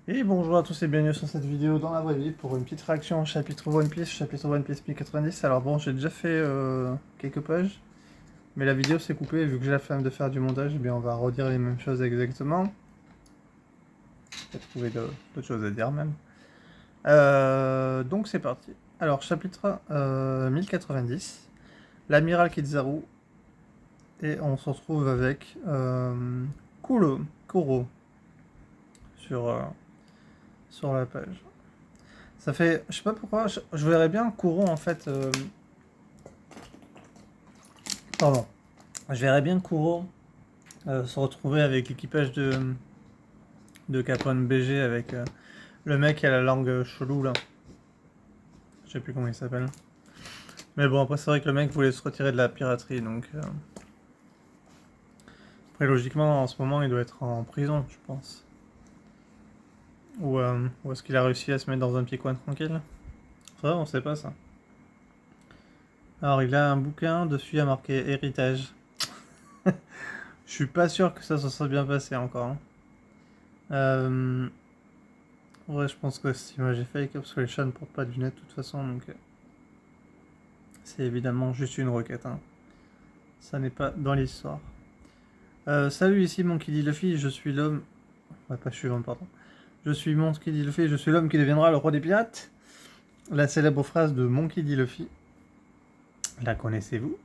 Et bonjour à tous et bienvenue sur cette vidéo dans la vraie vie pour une petite réaction au chapitre One Piece 1090. Alors bon, j'ai déjà fait quelques pages, mais la vidéo s'est coupée et vu que j'ai la flemme de faire du montage, eh bien on va redire les mêmes choses exactement. J'ai trouvé d'autres choses à dire même. Donc c'est parti. Alors chapitre 1090, l'amiral Kizaru, et on se retrouve avec Kuro sur, sur la page. Ça fait, je sais pas pourquoi, je verrais bien Kuro en fait. Pardon. Je verrais bien Kuro se retrouver avec l'équipage de Capone BG avec le mec qui a la langue chelou là. Je sais plus comment il s'appelle. Mais bon, après c'est vrai que le mec voulait se retirer de la piraterie donc. Après, logiquement, en ce moment, il doit être en prison, je pense. Ou est-ce qu'il a réussi à se mettre dans un petit coin tranquille? Ça, on sait pas ça. Alors, il a un bouquin, dessus il y a marqué héritage. Je suis pas sûr que ça se soit bien passé encore. Hein. Ouais, je pense que cette image est fake parce que les chats ne portent pas de lunettes de toute façon, donc c'est évidemment juste une requête. Hein. Ça n'est pas dans l'histoire. Salut, ici Monkey D. Luffy, je suis l'homme. Ouais, pas suivant, pardon. Je suis Monkey D. Luffy, je suis l'homme qui deviendra le roi des pirates. La célèbre phrase de Monkey D. Luffy. La connaissez-vous?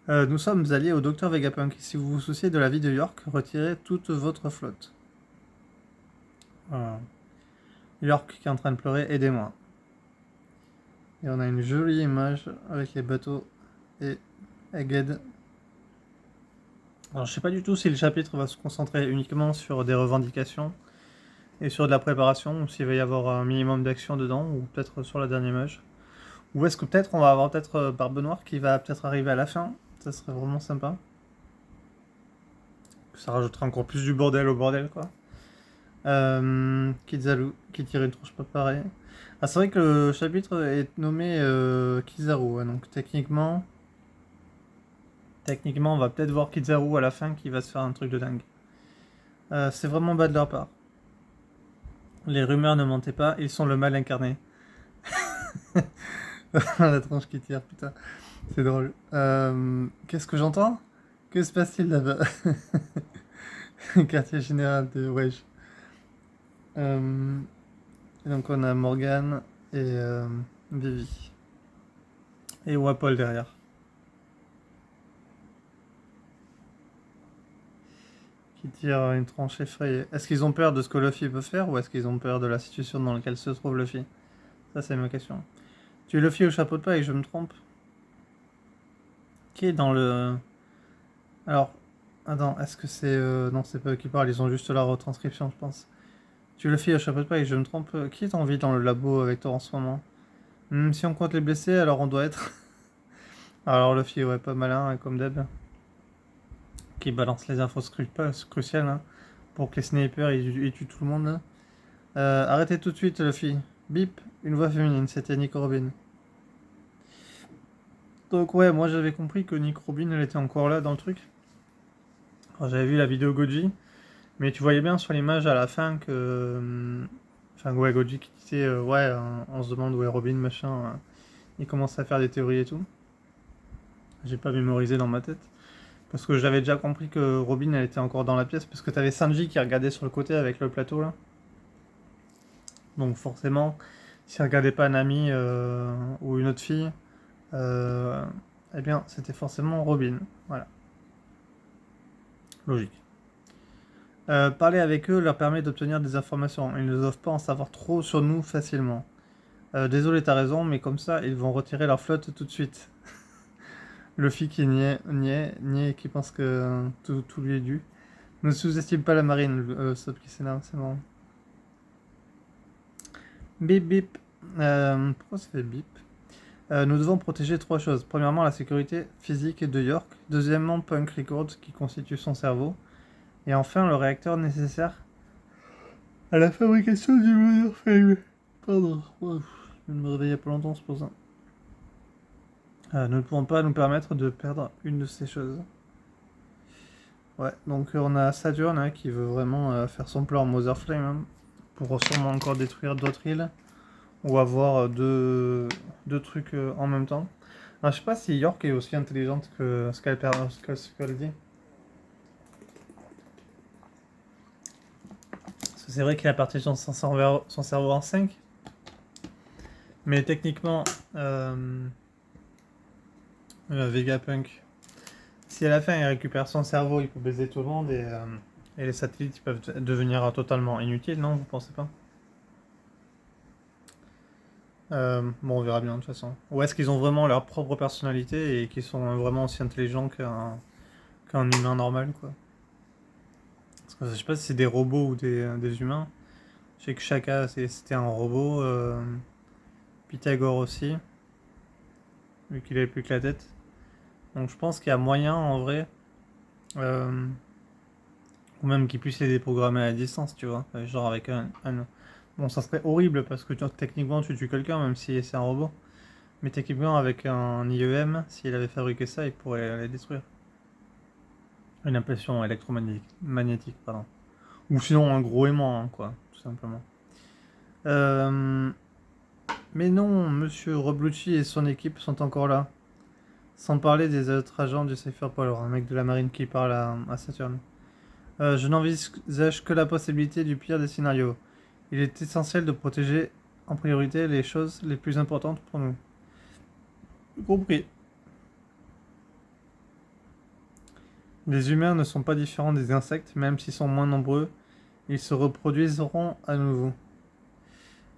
Nous sommes alliés au docteur Vegapunk. Si vous vous souciez de la vie de York, retirez toute votre flotte. York qui est en train de pleurer, aidez-moi. Et on a une jolie image avec les bateaux et Egghead. Alors je sais pas du tout si le chapitre va se concentrer uniquement sur des revendications et sur de la préparation, ou s'il va y avoir un minimum d'action dedans, ou peut-être sur la dernière image. Ou est-ce que peut-être on va avoir peut-être Barbe Noire qui va peut-être arriver à la fin. Ça serait vraiment sympa. Ça rajoutera encore plus du bordel au bordel quoi. Kizaru qui tire une tronche pas pareil. Ah c'est vrai que le chapitre est nommé Kizaru, ouais, donc techniquement on va peut-être voir Kizaru à la fin qui va se faire un truc de dingue. C'est vraiment bas de leur part. Les rumeurs ne mentaient pas, ils sont le mal incarné. La tronche qui tire, putain, c'est drôle. Qu'est-ce que j'entends? Que se passe-t-il là-bas? Quartier général de Wesh. Donc on a Morgan et Vivi. Et Wapol derrière. Qui tire une tranche effrayée. Est-ce qu'ils ont peur de ce que Luffy peut faire ou est-ce qu'ils ont peur de la situation dans laquelle se trouve Luffy? Ça c'est ma question. Tu es Luffy au chapeau de paille, je me trompe? Qui est dans le... Alors, attends, est-ce que c'est... Non, c'est pas eux qui parlent, ils ont juste la retranscription, je pense. Tu es Luffy au chapeau de paille, je me trompe? Qui est en vie dans le labo avec toi en ce moment? Si on compte les blessés, alors on doit être... Alors Luffy, ouais, pas malin, hein, comme d'hab. Qui balance les infos cruciales, hein, pour que les snipers ils tuent tout le monde, là. Arrêtez tout de suite, Luffy. Bip, une voix féminine, c'était Nick Robin. Donc ouais, moi j'avais compris que Nick Robin, elle était encore là dans le truc. Alors, j'avais vu la vidéo Goji, mais tu voyais bien sur l'image à la fin que... Enfin, ouais, Goji qui disait, ouais, on se demande où est Robin, machin. Il commence à faire des théories et tout. J'ai pas mémorisé dans ma tête. Parce que j'avais déjà compris que Robin, elle était encore dans la pièce, parce que t'avais Sanji qui regardait sur le côté avec le plateau, là. Donc forcément, s'il regardait pas Nami ou une autre fille, eh bien, c'était forcément Robin. Voilà. Logique. Parler avec eux leur permet d'obtenir des informations. Ils ne doivent pas en savoir trop sur nous facilement. Désolé, t'as raison, mais comme ça, ils vont retirer leur flotte tout de suite. Luffy qui niait, qui pense que tout lui est dû. Ne sous-estime pas la marine, Sop qui s'énerve, c'est marrant. Bip bip. Pourquoi ça fait bip? Nous devons protéger trois choses. Premièrement, la sécurité physique de York. Deuxièmement, Punk Records, qui constitue son cerveau. Et enfin, le réacteur nécessaire à la fabrication du moteur Flame. Pardon, je viens de me réveiller il y a pas longtemps, c'est pour ça. Nous ne pouvons pas nous permettre de perdre une de ces choses. Ouais, donc on a Saturn hein, qui veut vraiment faire son plan Mother Flame. Hein. pour sûrement encore détruire d'autres îles ou avoir deux trucs en même temps. Alors, je sais pas si York est aussi intelligente que ce qu'elle dit. Parce que c'est vrai qu'il a partagé son cerveau en 5. Mais techniquement, Vegapunk, si à la fin il récupère son cerveau, il peut baiser tout le monde et les satellites ils peuvent devenir totalement inutiles, non? Vous pensez pas? Bon, on verra bien de toute façon. Ou est-ce qu'ils ont vraiment leur propre personnalité et qu'ils sont vraiment aussi intelligents qu'un humain normal, quoi? Parce que je sais pas si c'est des robots ou des humains. Je sais que Shaka c'était un robot, Pythagore aussi, vu qu'il avait plus que la tête. Donc je pense qu'il y a moyen en vrai, euh, ou même qu'ils puissent les déprogrammer à distance, tu vois. Genre avec Bon, ça serait horrible parce que techniquement tu tues quelqu'un même si c'est un robot. Mais techniquement avec un IEM, s'il avait fabriqué ça, il pourrait les détruire. Une impression électromagnétique, pardon. Ou sinon un gros aimant, hein, quoi, tout simplement. Euh, Mais non, Monsieur Roblucci et son équipe sont encore là. Sans parler des autres agents du Cypherpol, un mec de la marine qui parle à Saturne. Je n'envisage que la possibilité du pire des scénarios. Il est essentiel de protéger en priorité les choses les plus importantes pour nous. Compris. Les humains ne sont pas différents des insectes, même s'ils sont moins nombreux. Ils se reproduiseront à nouveau.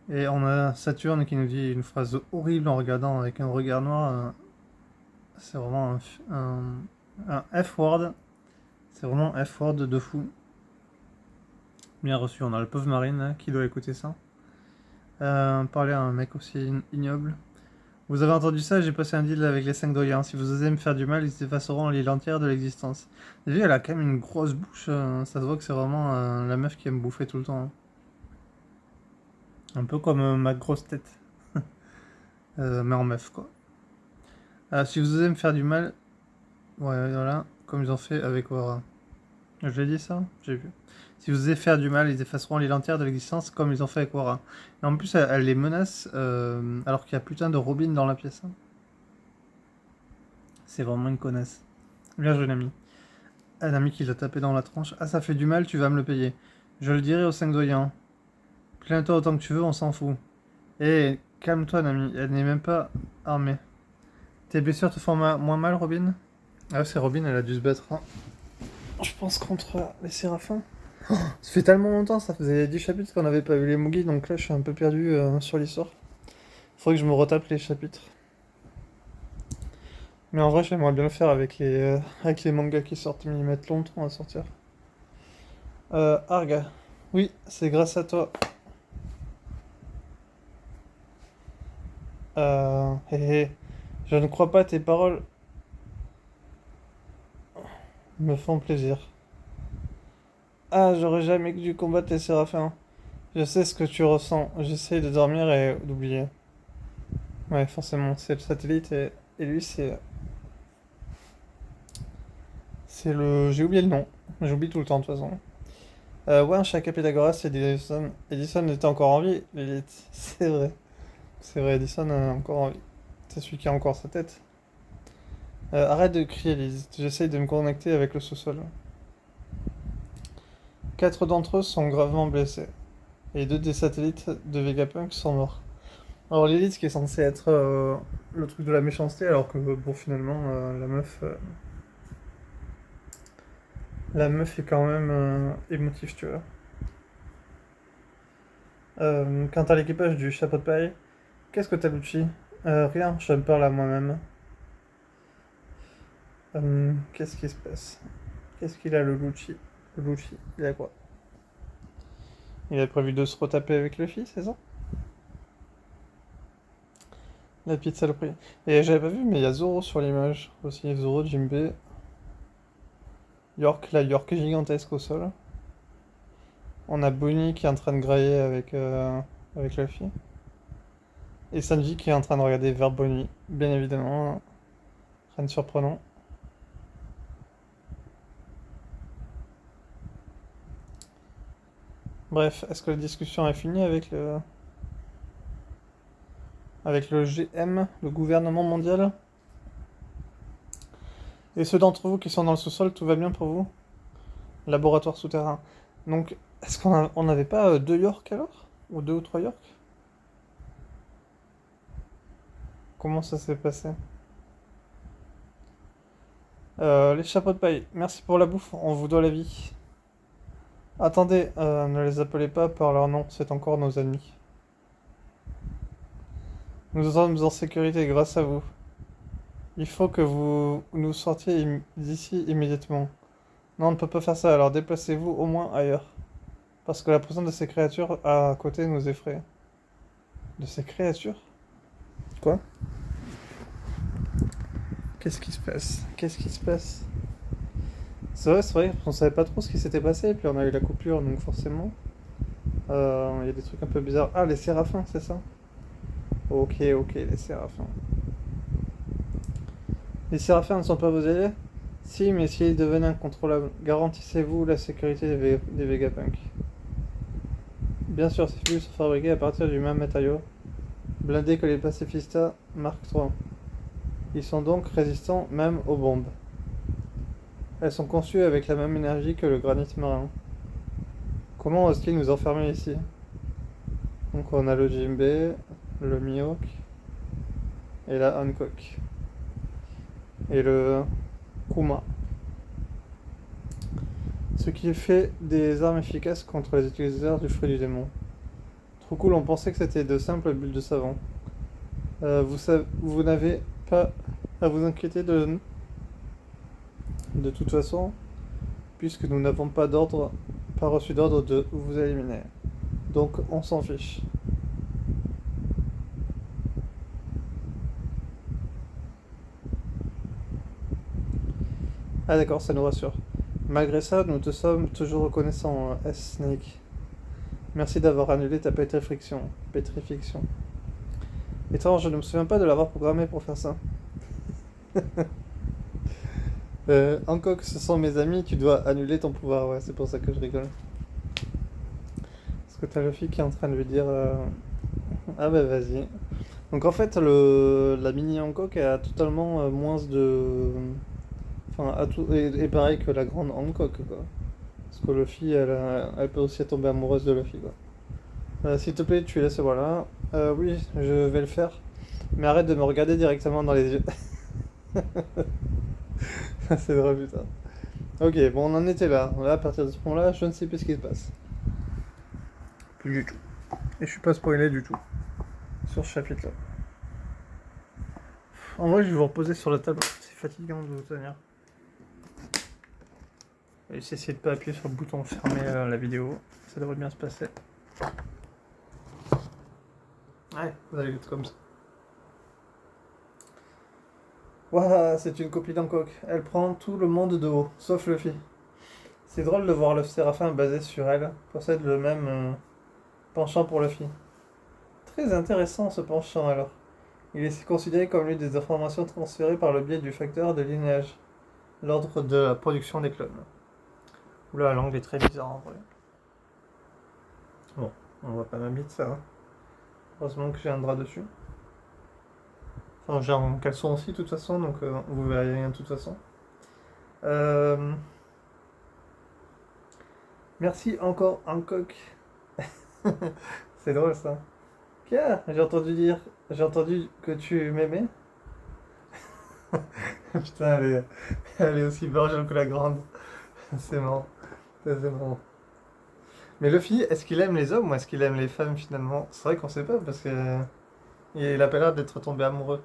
Et on a Saturne qui nous dit une phrase horrible en regardant avec un regard noir. C'est vraiment un F-word. C'est vraiment un F-word de fou. Bien reçu. On a le pauvre Marine là, qui doit écouter ça. Parler à un mec aussi ignoble. Vous avez entendu ça, j'ai passé un deal avec les 5 doyens. Si vous osez me faire du mal, ils effaceront l'île entière de l'existence. Vous avez vu, elle a quand même une grosse bouche. Ça se voit que c'est vraiment la meuf qui aime bouffer tout le temps, hein. Un peu comme ma grosse tête. Mais en meuf, quoi. Si vous osez me faire du mal, ouais, voilà, comme ils ont fait avec Aura. Je l'ai dit ça? J'ai vu. Si vous osez faire du mal, ils effaceront l'île entière de l'existence comme ils ont fait avec Aura. Et en plus, elle les menace alors qu'il y a putain de Robin dans la pièce, hein. C'est vraiment une connasse. Bien joué, l'ami. Un ami qui l'a tapé dans la tronche. Ah, ça fait du mal, tu vas me le payer. Je le dirai aux 5 doyens. Plains-toi autant que tu veux, on s'en fout. Eh, calme-toi, Nami. Elle n'est même pas armée. Tes blessures te font moins mal, Robin? Ah, c'est Robin, elle a dû se battre, hein. Je pense contre les Séraphins. Ça fait tellement longtemps, ça faisait 10 chapitres qu'on n'avait pas vu les Moogies, donc là je suis un peu perdu sur l'histoire. Faudrait que je me retape les chapitres. Mais en vrai, j'aimerais bien le faire avec les mangas qui sortent, mais ils mettent longtemps à sortir. Arga. Oui, c'est grâce à toi. Hé hé. Je ne crois pas tes paroles me font plaisir. Ah, j'aurais jamais dû combattre les Séraphins. Je sais ce que tu ressens. J'essaye de dormir et d'oublier. Ouais, forcément, c'est le satellite et lui, c'est le. J'ai oublié le nom. J'oublie tout le temps de toute façon. Ouais, un Shaka Pythagoras et Edison. Edison était encore en vie, l'élite. C'est vrai. C'est vrai, Edison est encore en vie. C'est celui qui a encore sa tête. Arrête de crier, Lise. J'essaye de me connecter avec le sous-sol. 4 d'entre eux sont gravement blessés. Et 2 des satellites de Vegapunk sont morts. Alors l'élite qui est censée être le truc de la méchanceté, alors que bon finalement la meuf est quand même émotive, tu vois. Quant à l'équipage du chapeau de paille, qu'est-ce que t'as, Lucci? Rien, je me parle à moi-même. Qu'est-ce qui se passe? Qu'est-ce qu'il a le Lucci? Le Lucci, il a quoi? Il a prévu de se retaper avec Luffy, c'est ça? La petite saloperie. Et j'avais pas vu, mais il y a Zoro sur l'image. Aussi, Zoro, Jinbe, York, la York gigantesque au sol. On a Bonnie qui est en train de grailler avec Luffy. Et Sanji qui est en train de regarder vers Bonnie, bien évidemment. Rien de surprenant. Bref, est-ce que la discussion est finie avec le GM, le gouvernement mondial? Et ceux d'entre vous qui sont dans le sous-sol, tout va bien pour vous? Laboratoire souterrain. Donc, est-ce on n'avait pas deux York alors? Ou deux ou trois York? Comment ça s'est passé? Les chapeaux de paille, merci pour la bouffe, on vous doit la vie. Attendez, ne les appelez pas par leur nom, c'est encore nos ennemis. Nous sommes en sécurité grâce à vous. Il faut que vous nous sortiez d'ici immédiatement. Non, on ne peut pas faire ça, alors déplacez-vous au moins ailleurs. Parce que la présence de ces créatures à côté nous effraie. De ces créatures? Quoi? Qu'est-ce qui se passe? Qu'est-ce qui se passe? C'est vrai, on savait pas trop ce qui s'était passé, et puis on a eu la coupure, donc forcément. Il y a des trucs un peu bizarres. Ah, les séraphins, c'est ça? Ok, ok, les séraphins. Les séraphins ne sont pas vos alliés? Si, mais s'ils devenaient incontrôlables, garantissez-vous la sécurité des Vegapunk. Bien sûr, ces fusils sont fabriqués à partir du même matériau, blindés que les Pacifista Mark III. Ils sont donc résistants même aux bombes. Elles sont conçues avec la même énergie que le granit marin. Comment osent-ils nous enfermer ici? Donc on a le Jinbe, le Mihawk et la Hancock. Et le Kuma. Ce qui fait des armes efficaces contre les utilisateurs du fruit du démon. Trop cool, on pensait que c'était de simples bulles de savon. Vous n'avez pas à vous inquiéter de toute façon, puisque nous n'avons pas reçu d'ordre de vous éliminer. Donc on s'en fiche. Ah d'accord, ça nous rassure. Malgré ça, nous te sommes toujours reconnaissants, S-Snake. Merci d'avoir annulé ta pétrification. Étrange, je ne me souviens pas de l'avoir programmé pour faire ça. Hancock, ce sont mes amis, tu dois annuler ton pouvoir, ouais, c'est pour ça que je rigole. Parce que t'as Luffy qui est en train de lui dire ah bah vas-y. Donc en fait, la mini Hancock a totalement moins de... Enfin, et pareil que la grande Hancock, quoi. Parce que Luffy, elle peut aussi tomber amoureuse de Luffy, quoi. S'il te plaît, tu laisses, voilà. Oui, je vais le faire. Mais arrête de me regarder directement dans les yeux. C'est drôle, putain. Ok, bon, on en était là. Là, à partir de ce point-là, je ne sais plus ce qui se passe. Plus du tout. Et je suis pas spoilé du tout. Sur ce chapitre-là. En vrai, je vais vous reposer sur la table. C'est fatigant de vous tenir. Et essayer de pas appuyer sur le bouton fermer la vidéo. Ça devrait bien se passer. Ouais, vous allez être comme ça. Waouh, c'est une copie d'Hancock. Elle prend tout le monde de haut, sauf Luffy. C'est drôle de voir le Séraphin basé sur elle, possède le même penchant pour Luffy. Très intéressant ce penchant alors. Il est considéré comme l'une des informations transférées par le biais du facteur de linéage, l'ordre de la production des clones. Oula, l'angle est très bizarre en vrai. Bon, on voit pas ma bite ça. Hein. Heureusement que j'ai un drap dessus. Enfin, j'ai un caleçon aussi de toute façon, donc vous verrez rien de toute façon. Merci encore Hancock. C'est drôle ça. Pierre, j'ai entendu que tu m'aimais. Putain, elle est aussi barjole que la grande. C'est marrant. C'est marrant. Mais Luffy, est-ce qu'il aime les hommes ou est-ce qu'il aime les femmes finalement? C'est vrai qu'on sait pas parce que il a pas l'air d'être tombé amoureux.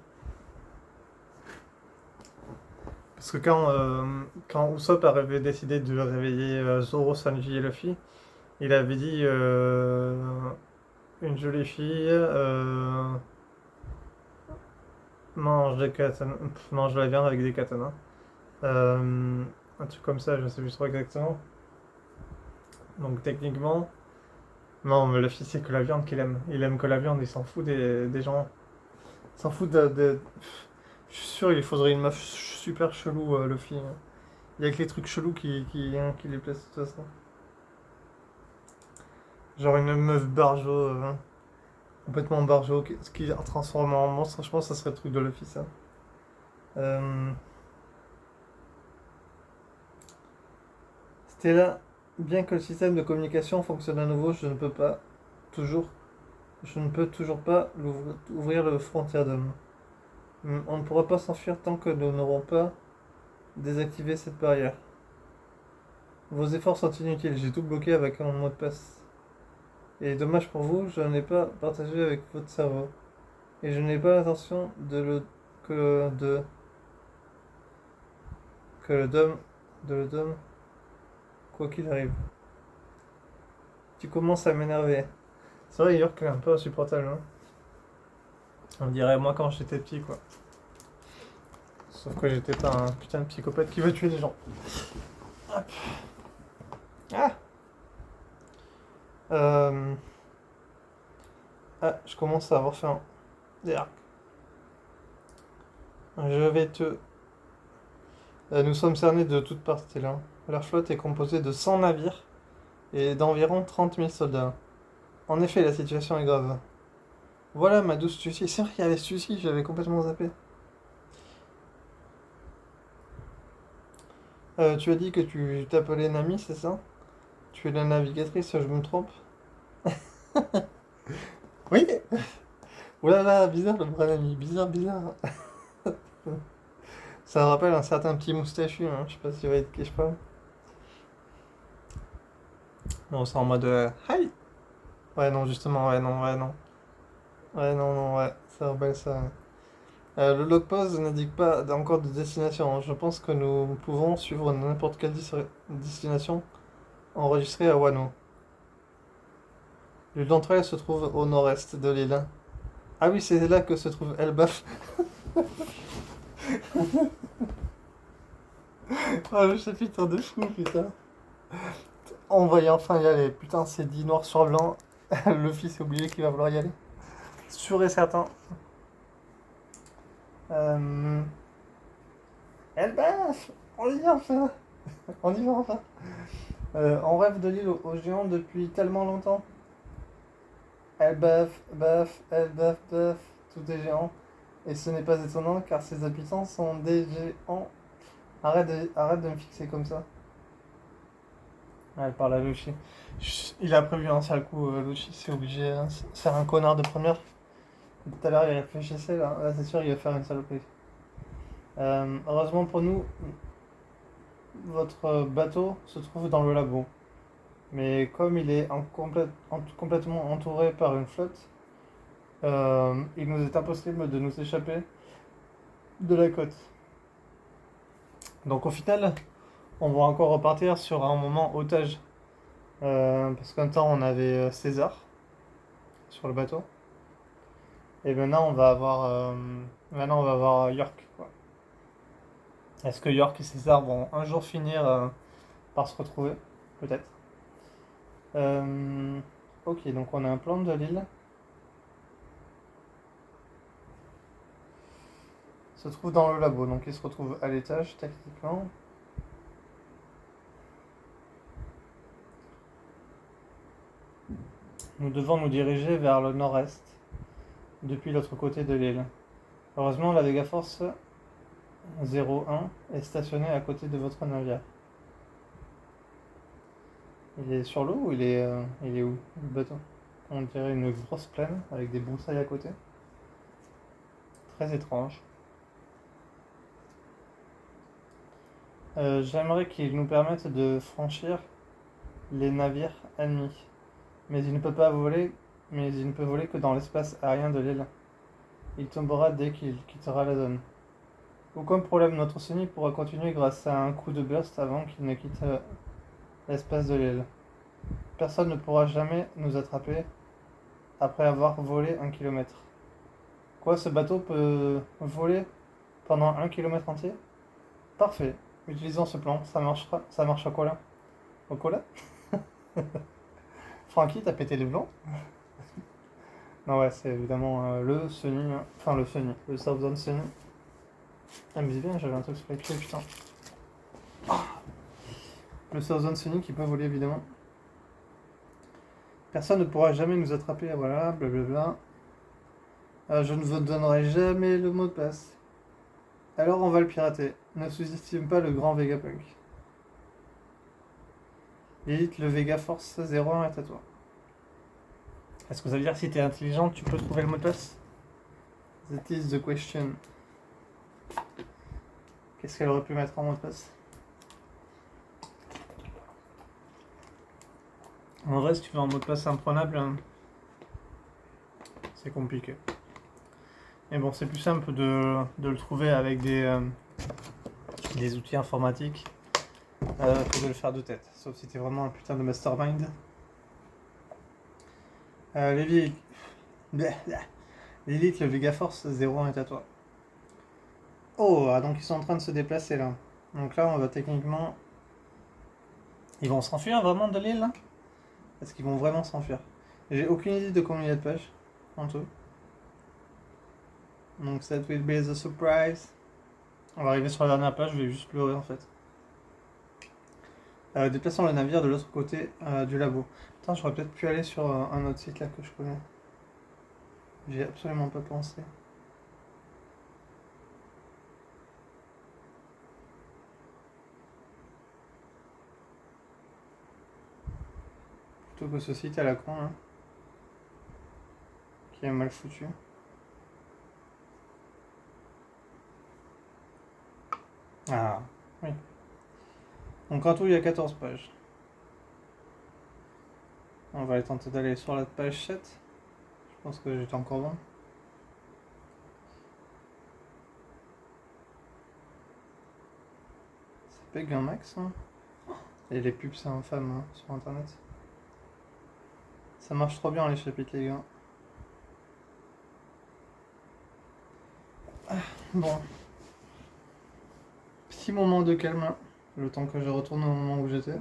Parce que quand Usopp avait décidé de réveiller Zoro, Sanji et Luffy, il avait dit une jolie fille mange mange de la viande avec des katanas. Un truc comme ça, je sais plus trop exactement. Donc techniquement, non, mais Luffy c'est que la viande qu'il aime. Il aime que la viande, il s'en fout des gens. Il s'en fout Je suis sûr il faudrait une meuf super chelou, Luffy. Il y a que les trucs chelous qui lui plaisent de toute façon. Genre une meuf barjo, complètement barjo, ce qui la transforme en monstre, je pense que ça serait le truc de Luffy, ça. Euh, Stella, bien que le système de communication fonctionne à nouveau, toujours, je ne peux toujours pas ouvrir le frontière d'homme. On ne pourra pas s'enfuir tant que nous n'aurons pas désactivé cette barrière. Vos efforts sont inutiles, j'ai tout bloqué avec mon mot de passe. Et dommage pour vous, je n'ai pas partagé avec votre cerveau. Et je n'ai pas l'intention que de, que le dôme, de le dôme, quoi qu'il arrive. Tu commences à m'énerver. C'est vrai, York est un peu insupportable, hein. On dirait moi quand j'étais petit, quoi. Sauf que j'étais pas un putain de psychopathe qui veut tuer les gens. Hop. Ah euh... Ah, je commence à avoir faim. Derrière. Je vais te... Nous sommes cernés de toutes parts, là. Leur flotte est composée de 100 navires et d'environ 30 000 soldats. En effet, la situation est grave. Voilà ma douce Sucy. C'est vrai qu'il y avait Sucy, j'avais complètement zappé. Tu as dit que tu t'appelais Nami, c'est ça? Tu es la navigatrice, je me trompe? Oui. Oulala, bizarre le bras Nami, bizarre, bizarre. Ça me rappelle un certain petit moustachu, hein. Je sais pas si vous voyez de qui je parle. Non, c'est en mode Hi! Ouais, non, justement, ouais, non, ouais, non. Ouais, non, non, ouais, ça rappelle ça. Le log pause n'indique pas encore de destination, hein. Je pense que nous pouvons suivre n'importe quelle destination enregistrée à Wano. L'une d'entre elles se trouve au nord-est de l'île. Ah oui, c'est là que se trouve Elbaf. Oh, le chapitre de fou, putain. On va enfin y aller. Putain, c'est dit noir sur blanc. Le fils est oublié qu'il va vouloir y aller. Sûr et certain. Euh... Elbaf! On y va enfin! On y va enfin! On rêve de l'île aux géants depuis tellement longtemps. Elle baffe, baffe, tout est géant. Et ce n'est pas étonnant car ses habitants sont des géants. Arrête de me fixer comme ça. Ah, elle parle à Luchi. Il a prévu un sale coup, Luchi, c'est obligé, hein. C'est un connard de première. Tout à l'heure il réfléchissait, là c'est sûr il va faire une saloperie. Heureusement pour nous, votre bateau se trouve dans le lagon. Mais comme il est complètement entouré par une flotte, il nous est impossible de nous échapper de la côte. Donc au final, on va encore repartir sur un moment otage. Parce qu'un temps on avait César sur le bateau. Et maintenant on va avoir York, quoi. Est-ce que York et César vont un jour finir par se retrouver? Peut-être. Euh, ok, donc on a un plan de l'île. Se trouve dans le labo, donc il se retrouve à l'étage techniquement. Nous devons nous diriger vers le nord-est, depuis l'autre côté de l'île. Heureusement, la Vega Force 01 est stationnée à côté de votre navire. Il est sur l'eau ou il est où, le bateau? On dirait une grosse plaine avec des broussailles à côté. Très étrange. J'aimerais qu'il nous permette de franchir les navires ennemis. Mais il ne peut pas voler, mais il ne peut voler que dans l'espace aérien de l'île. Il tombera dès qu'il quittera la zone. Aucun problème, notre Sony pourra continuer grâce à un coup de burst avant qu'il ne quitte l'espace de l'île. Personne ne pourra jamais nous attraper après avoir volé 1 kilomètre. Quoi, ce bateau peut voler pendant 1 kilomètre entier? Parfait. Utilisons ce plan. Ça marche au cola. Au cola? Francky, t'as pété les blancs? Non, ouais, c'est évidemment le Sony, hein. Enfin le Sony, le Southern Sony. Ah, mais c'est bien, j'avais un truc sur les pieds, putain. Le Southern Sony qui peut voler évidemment. Personne ne pourra jamais nous attraper, voilà, blablabla. Je ne vous donnerai jamais le mot de passe. Alors on va le pirater. Ne sous-estime pas le grand Vegapunk. Lilith, le Vega Force 01 est à toi. Est-ce que ça veut dire que si t'es intelligente, tu peux trouver le mot de passe? That is the question. Qu'est-ce qu'elle aurait pu mettre en mot de passe? En vrai, si tu veux un mot de passe imprenable, c'est compliqué. Mais bon, c'est plus simple de le trouver avec des outils informatiques que de le faire de tête. Sauf si t'es vraiment un putain de mastermind. Lilith, le Vega Force 01 est à toi. Oh, donc ils sont en train de se déplacer là. Donc là, on va techniquement... Ils vont s'enfuir vraiment de l'île là? Est-ce qu'ils vont vraiment s'enfuir? J'ai aucune idée de combien il y a de pages en tout. Donc that will be the surprise. On va arriver sur la dernière page, je vais juste pleurer en fait. Déplaçons le navire de l'autre côté du labo. Attends, j'aurais peut-être pu aller sur un autre site là que je connais. J'ai absolument pas pensé. Plutôt que ce site à la con là. Qui est mal foutu. Ah, oui. Donc en tout, il y a 14 pages. On va aller tenter d'aller sur la page 7. Je pense que j'étais encore bon. Ça pègue un max, hein. Et les pubs, c'est infâme hein, sur internet. Ça marche trop bien les chapitres, les gars. Bon. Petit moment de calme, hein. Le temps que je retourne au moment où j'étais.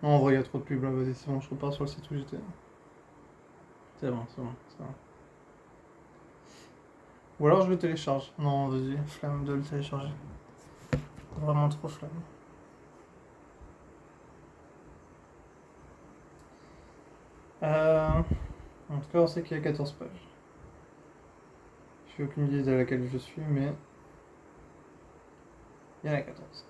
Non, en vrai, il y a trop de pubs là, vas-y, c'est bon, je repars sur le site où j'étais. C'est bon, c'est bon, c'est bon. Ou alors je le télécharge. Non, vas-y, flemme de le télécharger. Vraiment trop flemme. En tout cas, on sait qu'il y a 14 pages. J'ai aucune idée de laquelle je suis, mais il y en a 14.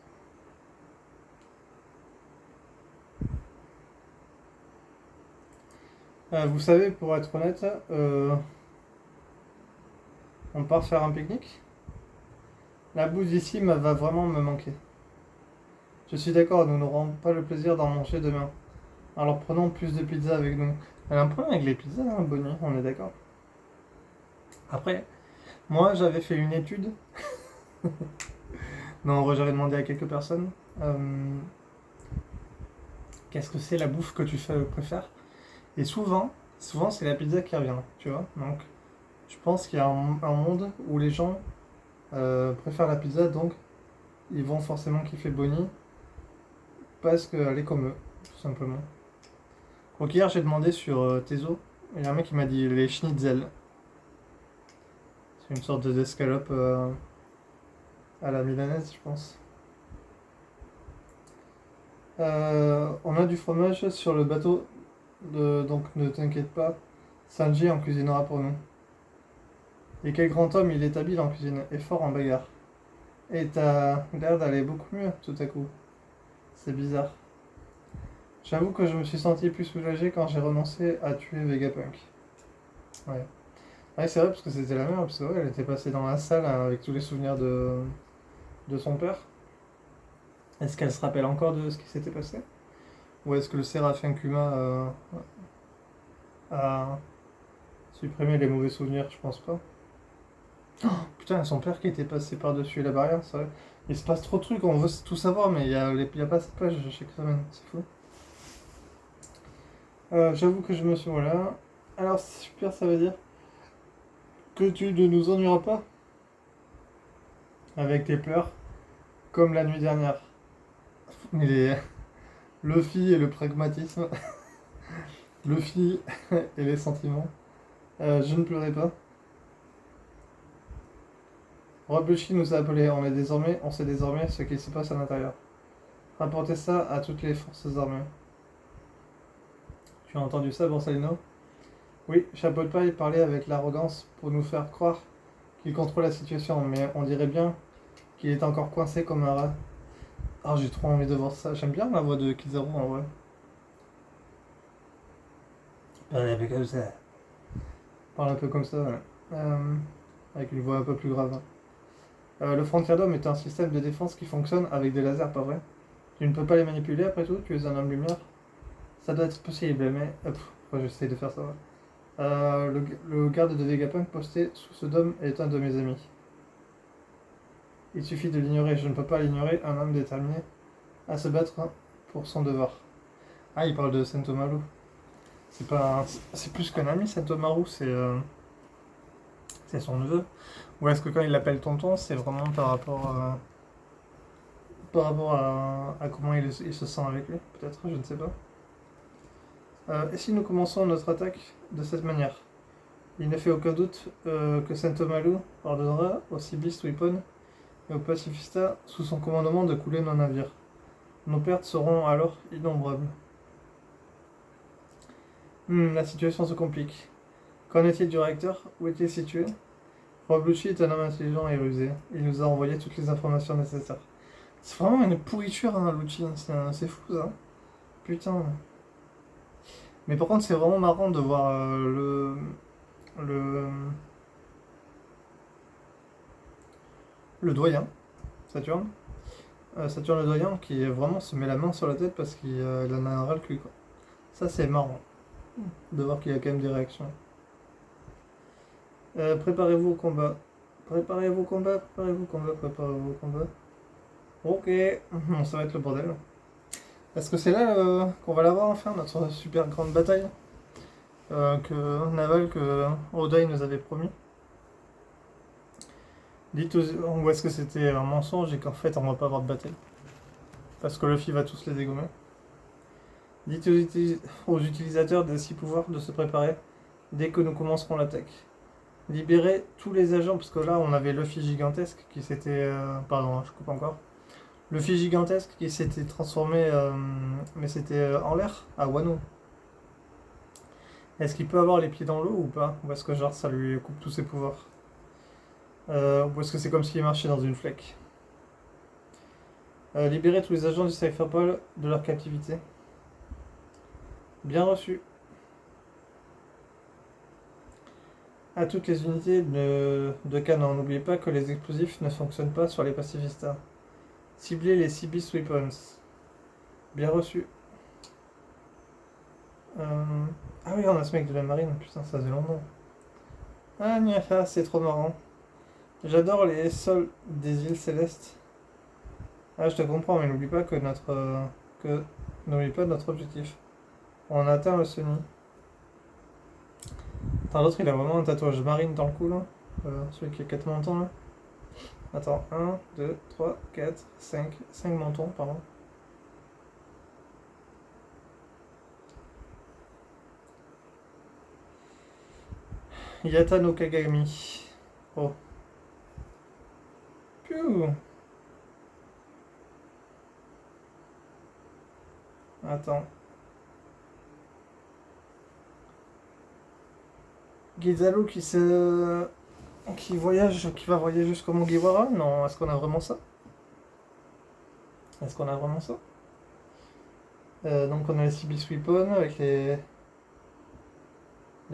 Vous savez, pour être honnête, on part faire un pique-nique. La bouse ici va vraiment me manquer. Je suis d'accord, nous n'aurons pas le plaisir d'en manger demain. Alors prenons plus de pizza avec nous. Elle a un problème avec les pizzas, hein, Bonnie, on est d'accord. Après, moi j'avais fait une étude. Non, en vrai, j'avais demandé à quelques personnes qu'est-ce que c'est la bouffe que tu préfères. Et souvent c'est la pizza qui revient, tu vois. Donc, je pense qu'il y a un monde où les gens préfèrent la pizza, donc ils vont forcément kiffer Bonnie parce qu'elle est comme eux, tout simplement. Donc hier j'ai demandé sur Tezo, et il y a un mec qui m'a dit les schnitzel. C'est une sorte d'escalope à la milanaise, je pense. On a du fromage sur le bateau, donc ne t'inquiète pas, Sanji en cuisinera pour nous. Et quel grand homme, il est habile en cuisine et fort en bagarre. Et t'as l'air d'aller beaucoup mieux tout à coup. C'est bizarre. J'avoue que je me suis senti plus soulagé quand j'ai renoncé à tuer Vegapunk. Ouais. Ouais, c'est vrai parce que c'était la mère, parce que ouais, elle était passée dans la salle hein, avec tous les souvenirs de son père. Est-ce qu'elle se rappelle encore de ce qui s'était passé? Ou est-ce que le Séraphin Kuma a supprimé les mauvais souvenirs? Je pense pas. Oh, putain, son père qui était passé par-dessus la barrière, c'est vrai. Il se passe trop de trucs, on veut tout savoir, mais il y a pas cette page chaque semaine, c'est fou. J'avoue que je me suis... Voilà. Alors, super, ça veut dire que tu ne nous ennuieras pas avec tes pleurs, comme la nuit dernière. Mais Luffy et le pragmatisme, Luffy et les sentiments. Je ne pleurais pas. Robushi nous a appelés, on sait désormais ce qui se passe à l'intérieur. Rapportez ça à toutes les forces armées. Tu as entendu ça, Borsalino? Oui, Chapeau de Paille parlait avec l'arrogance pour nous faire croire qu'il contrôle la situation, mais on dirait bien qu'il est encore coincé comme un rat. Ah, j'ai trop envie de voir ça. J'aime bien la voix de Kizaru en vrai. Parle un peu comme ça. Parle un peu comme ça, ouais. Avec une voix un peu plus grave. Le Frontier Dome est un système de défense qui fonctionne avec des lasers, pas vrai? Tu ne peux pas les manipuler après tout, tu es un homme lumière. Ça doit être possible, mais. Pourquoi j'essaie de faire ça? Ouais. Le garde de Vegapunk posté sous ce dôme est un de mes amis. Il suffit de l'ignorer, je ne peux pas l'ignorer, un homme déterminé à se battre pour son devoir. Ah, il parle de Sentomaru. C'est pas c'est plus qu'un ami, Sentomaru, c'est son neveu. Ou est-ce que quand il l'appelle tonton, c'est vraiment par rapport à comment il se sent avec lui? Peut-être, je ne sais pas. Et si nous commençons notre attaque de cette manière? Il ne fait aucun doute que Sentomaru ordonnera au Sea Beast Weapon et au Pacifista sous son commandement de couler nos navires. Nos pertes seront alors innombrables. La situation se complique. Qu'en est-il du réacteur? Où est-il situé? Rob Lucci est un homme intelligent et rusé. Il nous a envoyé toutes les informations nécessaires. C'est vraiment une pourriture, hein, Lucci. C'est fou, ça. Putain. Mais par contre, c'est vraiment marrant de voir le, le doyen, Saturne. Saturne le doyen, qui vraiment se met la main sur la tête parce qu'il en a un ras le cul, quoi. Ça, c'est marrant. De voir qu'il y a quand même des réactions. Préparez-vous au combat. Préparez-vous au combat, préparez-vous au combat, préparez-vous au combat. Ok, bon, ça va être le bordel. Est-ce que c'est là qu'on va l'avoir enfin, notre super grande bataille navale que Oda nous avait promis? Dites ou est-ce que c'était un mensonge et qu'en fait on va pas avoir de bataille? Parce que Luffy va tous les dégommer. Dites aux utilisateurs des 6 pouvoirs de se préparer dès que nous commencerons l'attaque. Libérer tous les agents, parce que là on avait Luffy gigantesque qui s'était. Pardon, je coupe encore. Luffy gigantesque qui s'était transformé, mais c'était en l'air, à Wano. Est-ce qu'il peut avoir les pieds dans l'eau ou pas? Ou est-ce que genre ça lui coupe tous ses pouvoirs? Ou est-ce que c'est comme s'il marchait dans une fleque? Libérer tous les agents du Cypherpole de leur captivité. Bien reçu. À toutes les unités de canon, n'oubliez pas que les explosifs ne fonctionnent pas sur les pacifistas. Ciblez les Sea Beast Weapons. Bien reçu. Ah oui, on a ce mec de la marine, putain, ça faisait longtemps. Ah, c'est trop marrant. J'adore les sols des îles célestes. Ah, je te comprends, mais n'oublie pas que n'oublie pas notre objectif. On a atteint le Sunny. Attends, l'autre il a vraiment un tatouage marine dans le cou là. Celui qui a 4 mentons là. Attends, 1, 2, 3, 4, 5. 5 mentons, pardon. Yata no Kagami. Oh. Piou. Attends. Gizaru qui va voyager jusqu'au Mugiwara? Non, est-ce qu'on a vraiment ça? Est-ce qu'on a vraiment ça? Donc on a les Sea Weapon avec les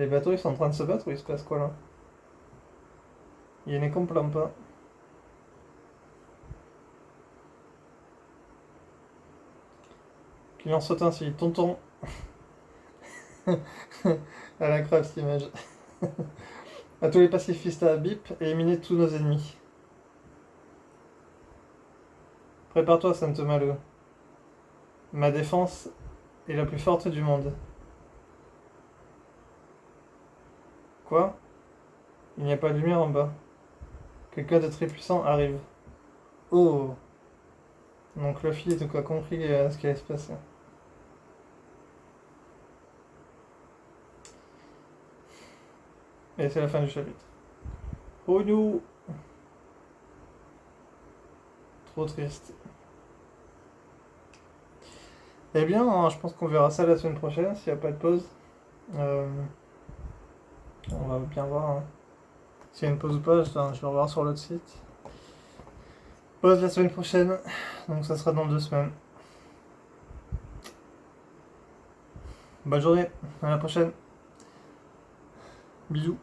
bateaux, ils sont en train de se battre ou il se passe quoi là? Il ne comprend pas. Qu'il en soit ainsi, tonton. Elle a incroyable cette image. À tous les pacifistes à bip, éliminez tous nos ennemis. Prépare-toi, Santomalu. Ma défense est la plus forte du monde. Quoi? Il n'y a pas de lumière en bas. Quelqu'un de très puissant arrive. Oh! Donc Luffy a quoi compris ce qui allait se passer. Et c'est la fin du chapitre. Oh non! Trop triste. Eh bien, je pense qu'on verra ça la semaine prochaine, s'il n'y a pas de pause. Euh, on va bien voir, hein. S'il y a une pause ou pas, je vais revoir sur l'autre site. Pause la semaine prochaine, donc ça sera dans 2 semaines. Bonne journée, à la prochaine. Bisous.